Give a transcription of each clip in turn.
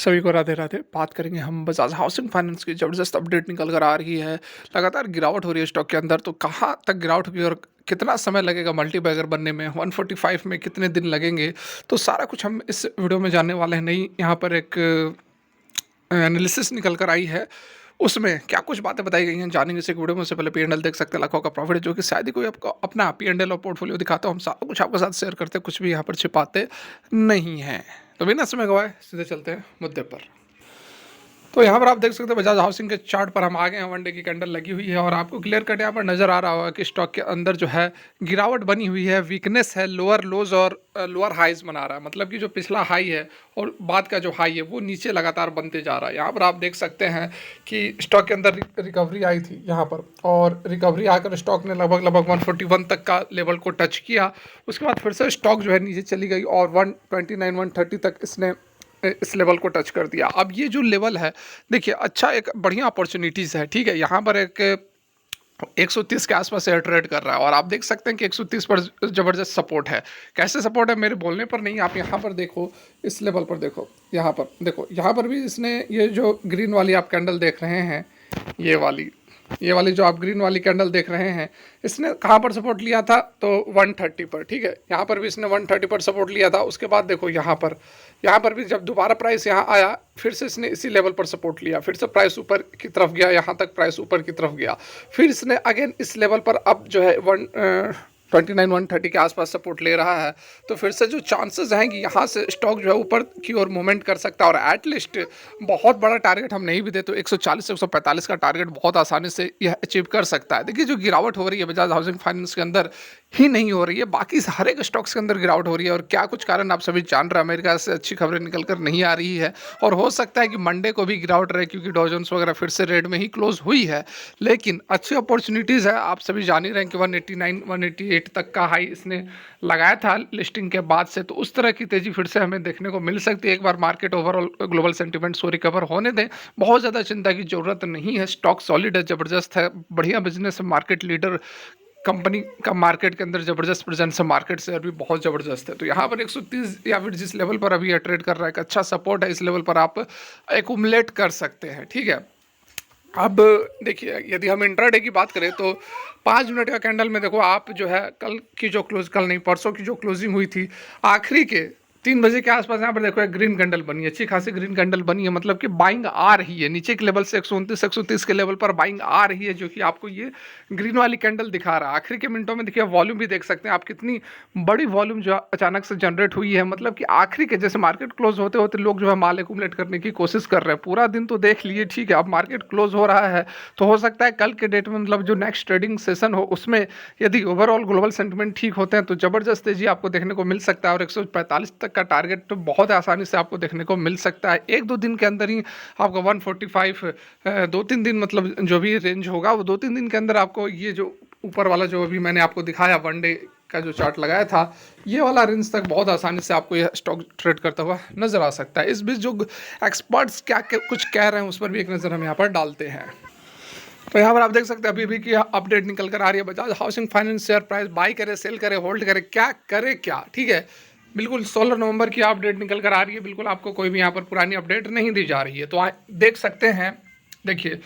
सभी को राधे राधे। बात करेंगे हम बजाज हाउसिंग फाइनेंस की ज़बरदस्त अपडेट निकल कर आ रही है। लगातार गिरावट हो रही है स्टॉक के अंदर, तो कहाँ तक गिरावट होगी और कितना समय लगेगा मल्टीबैगर बनने में, 145 में कितने दिन लगेंगे, तो सारा कुछ हम इस वीडियो में जानने वाले हैं। नहीं, यहाँ पर एक एनालिसिस निकल कर आई है, उसमें क्या कुछ बातें बताई गई हैं जानेंगे इस एक वीडियो में। उससे पहले पी&एल देख सकते हैं, लाखों का प्रॉफिट है, जो कि शायद ही कोई आपको अपना पी&एल और पोर्टफोलियो दिखाता हो। हम सारा कुछ आपके साथ शेयर करते हैं, कुछ भी यहाँ पर छिपाते नहीं हैं। तो बिना समय गवाए सीधे चलते हैं मुद्दे पर। तो यहाँ पर आप देख सकते हैं बजाज हाउसिंग के चार्ट पर हम आ गए हैं। वन डे की कैंडल लगी हुई है और आपको क्लियर कट यहाँ पर नजर आ रहा होगा कि स्टॉक के अंदर जो है गिरावट बनी हुई है, वीकनेस है, लोअर लोज और लोअर हाईज बना रहा है। मतलब कि जो पिछला हाई है और बाद का जो हाई है वो नीचे लगातार बनते जा रहा है। यहाँ पर आप देख सकते हैं कि स्टॉक के अंदर रिकवरी आई थी यहाँ पर, और रिकवरी आकर स्टॉक ने लगभग 141 तक का लेवल को टच किया। उसके बाद फिर से स्टॉक जो है नीचे चली गई और 129 130 तक इसने इस लेवल को टच कर दिया। अब ये जो लेवल है, देखिए अच्छा एक बढ़िया अपॉर्चुनिटीज़ है, ठीक है। यहाँ पर एक 130 के आसपास एयर ट्रेड कर रहा है और आप देख सकते हैं कि 130 पर ज़बरदस्त सपोर्ट है। कैसे सपोर्ट है मेरे बोलने पर नहीं, आप यहाँ पर देखो, इस लेवल पर देखो, यहाँ पर देखो, यहाँ पर भी इसने ये जो ग्रीन वाली आप कैंडल देख रहे हैं, ये वाली जो आप ग्रीन वाली कैंडल देख रहे हैं, इसने कहाँ पर सपोर्ट लिया था, तो 130 पर, ठीक है। यहाँ पर भी इसने 130 पर सपोर्ट लिया था। उसके बाद देखो यहाँ पर भी जब दोबारा प्राइस यहाँ आया, फिर से इसने इसी लेवल पर सपोर्ट लिया, फिर से प्राइस ऊपर की तरफ गया, यहाँ तक प्राइस ऊपर की तरफ गया, फिर इसने अगेन इस लेवल पर अब जो है 129 130 के आसपास सपोर्ट ले रहा है। तो फिर से जो चांसेस हैं कि यहाँ से स्टॉक जो है ऊपर की ओर मूवमेंट कर सकता है, और एटलीस्ट बहुत बड़ा टारगेट हम नहीं भी दे तो 140 से 145 का टारगेट बहुत आसानी से यह अचीव कर सकता है। देखिए, जो गिरावट हो रही है बजाज हाउसिंग फाइनेंस के अंदर ही नहीं हो रही है, बाकी हर एक स्टॉक्स के अंदर गिरावट हो रही है। और क्या कुछ कारण आप सभी जान रहे हैं, अमेरिका से अच्छी खबरें निकल कर नहीं आ रही है और हो सकता है कि मंडे को भी गिरावट रहे, क्योंकि डॉ जोन्स वगैरह फिर से रेड में ही क्लोज हुई है। लेकिन अच्छी अपॉर्चुनिटीज़ है, आप सभी जान ही रहे हैं कि 189 188 तक का हाई इसने लगाया था लिस्टिंग के बाद से। तो उस तरह की तेज़ी फिर से हमें देखने को मिल सकती है। एक बार मार्केट ओवरऑल ग्लोबल सेंटिमेंट्स को रिकवर होने दें, बहुत ज़्यादा चिंता की ज़रूरत नहीं है। स्टॉक सॉलिड है, ज़बरदस्त है, बढ़िया बिजनेस है, मार्केट लीडर कंपनी का मार्केट के अंदर ज़बरदस्त प्रेजेंस है, मार्केट शेयर भी बहुत ज़बरदस्त है। तो यहाँ पर 130 या फिर जिस लेवल पर अभी ट्रेड कर रहा है, एक अच्छा सपोर्ट है, इस लेवल पर आप एकुमुलेट कर सकते हैं, ठीक है। अब देखिए, यदि हम इंट्राडे की बात करें तो 5 मिनट का कैंडल में देखो आप, जो है कल की जो कल नहीं, परसों की जो क्लोजिंग हुई थी, आखिरी के 3 बजे के आसपास यहाँ पर देखो एक ग्रीन कैंडल बनी है, अच्छी खासी ग्रीन कैंडल बनी है। मतलब कि बाइंग आ रही है नीचे के लेवल से 129 130 के लेवल पर बाइंग आ रही है, जो कि आपको ये ग्रीन वाली कैंडल दिखा रहा है। आखिरी के मिनटों में देखिए, वॉल्यूम भी देख सकते हैं आप, कितनी बड़ी वॉल्यूम जो अचानक से जनरेट हुई है। मतलब कि आखिरी के जैसे मार्केट क्लोज होते होते लोग जो है माल एक्यूमुलेट करने की कोशिश कर रहे हैं। पूरा दिन तो देख लिए, ठीक है, अब मार्केट क्लोज हो रहा है, तो हो सकता है कल के डेट में, मतलब जो नेक्स्ट ट्रेडिंग सेशन हो, उसमें यदि ओवरऑल ग्लोबल सेंटिमेंट ठीक होते हैं तो ज़बरदस्त तेजी आपको देखने को मिल सकता है। और 145 तक का टारगेट तो बहुत आसानी से आपको देखने को मिल सकता है। 1-2 दिन के अंदर ही आपको 145, 2-3 दिन, मतलब जो भी रेंज होगा वो 2-3 दिन के अंदर आपको ये जो ऊपर वाला जो अभी मैंने आपको दिखाया वन डे का जो चार्ट लगाया था, ये वाला रेंज तक बहुत आसानी से आपको यह स्टॉक ट्रेड करता हुआ नजर आ सकता है। इस बीच जो एक्सपर्ट्स क्या कुछ कह रहे हैं उस पर भी एक नज़र हम यहाँ पर डालते हैं। तो यहाँ पर आप देख सकते हैं अभी भी की अपडेट निकल कर आ रही है। Bajaj housing finance share price by करे, सेल करे, होल्ड करे, क्या करे क्या, ठीक है। बिल्कुल 16 नवंबर की अपडेट निकल कर आ रही है, बिल्कुल आपको कोई भी यहाँ पर पुरानी अपडेट नहीं दी जा रही है। तो देख सकते हैं, देखिए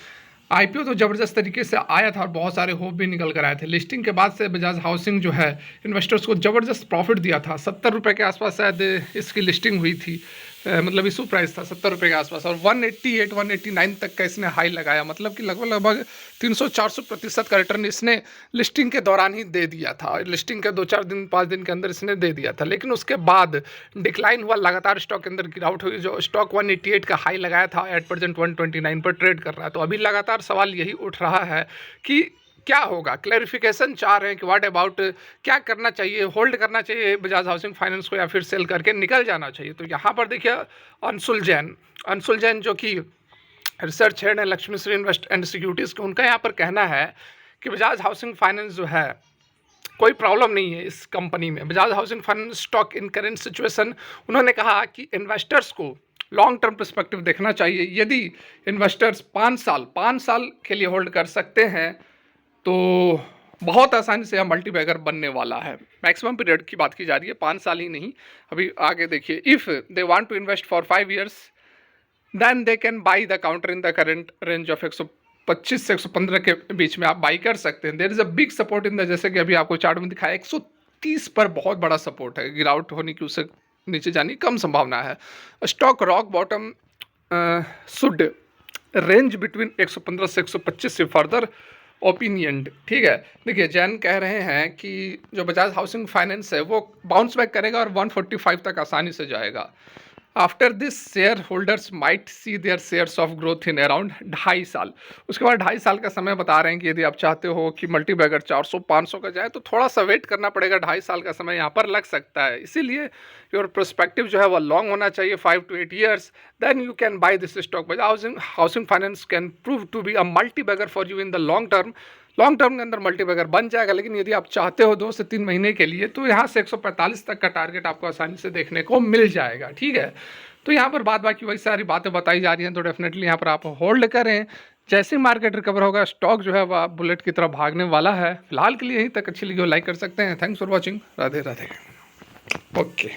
आईपीओ तो ज़बरदस्त तरीके से आया था और बहुत सारे होप भी निकल कर आए थे। लिस्टिंग के बाद से बजाज हाउसिंग जो है इन्वेस्टर्स को ज़बरदस्त प्रॉफिट दिया था। 70 रुपये के आसपास शायद इसकी लिस्टिंग हुई थी, मतलब इशू प्राइस था 70 रुपये के आसपास, और 188 189 तक का इसने हाई लगाया। मतलब कि लगभग 300-400% का रिटर्न इसने लिस्टिंग के दौरान ही दे दिया था। लिस्टिंग के 2-4 दिन 5 दिन के अंदर इसने दे दिया था, लेकिन उसके बाद डिक्लाइन हुआ, लगातार स्टॉक के अंदर गिरावट हुई। जो स्टॉक 188 का हाई लगाया था, एट प्रेजेंट 129 पर ट्रेड कर रहा है। तो अभी लगातार सवाल यही उठ रहा है कि क्या होगा, क्लैरिफिकेशन चाह रहे हैं कि व्हाट अबाउट, क्या करना चाहिए, होल्ड करना चाहिए बजाज हाउसिंग फाइनेंस को या फिर सेल करके निकल जाना चाहिए। तो यहाँ पर देखिए अंशुल जैन जो कि रिसर्च हेड है Lakshmi Shri invest and securities के, उनका यहाँ पर कहना है कि बजाज हाउसिंग फाइनेंस जो है, कोई प्रॉब्लम नहीं है इस कंपनी में। Bajaj housing finance stock in current situation, उन्होंने कहा कि इन्वेस्टर्स को लॉन्ग टर्म पर्सपेक्टिव देखना चाहिए। यदि इन्वेस्टर्स 5 साल के लिए होल्ड कर सकते हैं तो बहुत आसानी से यह मल्टीबैगर बनने वाला है। मैक्सिमम पीरियड की बात की जा रही है, 5 साल ही नहीं, अभी आगे देखिए। If they want to invest for 5 years then they can buy the counter in the current range of 125 से 115 के बीच में आप बाई कर सकते हैं। There is a big support in the, जैसे कि अभी आपको चार्ट में दिखाया 130 पर बहुत बड़ा सपोर्ट है, गिरावट होने की उससे नीचे जाने की कम संभावना है। Stock rock bottom should range between 115 से 125 से फर्दर ओपिनियन। ठीक है, देखिए जैन कह रहे हैं कि जो बजाज हाउसिंग फाइनेंस है वो बाउंस बैक करेगा और 145 तक आसानी से जाएगा। After this share holders might see there shares of growth in around 2.5 साल। उसके बाद 2.5 साल का समय बता रहे हैं कि यदि आप चाहते हो कि मल्टी बैगर 400-500 का जाए तो थोड़ा सा वेट करना पड़ेगा, 2.5 साल का समय यहाँ पर लग सकता है। इसीलिए योर पर्सपेक्टिव जो है वह लॉन्ग होना चाहिए, 5 to 8 years, then you can buy this stock. Bajaj housing finance can prove to be a multi bagger for you in the long term. Long term के अंदर मल्टी बैगर बन जाएगा, लेकिन यदि आप चाहते हो 2 से 3 महीने के लिए तो यहाँ से 145 तक का टारगेट आपको आसानी से देखने को मिल जाएगा। ठीक है, तो यहाँ पर बात बाकी वही सारी बातें बताई जा रही हैं, तो डेफिनेटली यहाँ पर आप होल्ड करें। जैसे ही मार्केट रिकवर होगा स्टॉक जो है वह बुलेट की तरफ भागने वाला है। फिलहाल के लिए यहीं तक, अच्छी लगी हो लाइक कर सकते हैं। Thanks for watching. Radhe Radhe. Okay.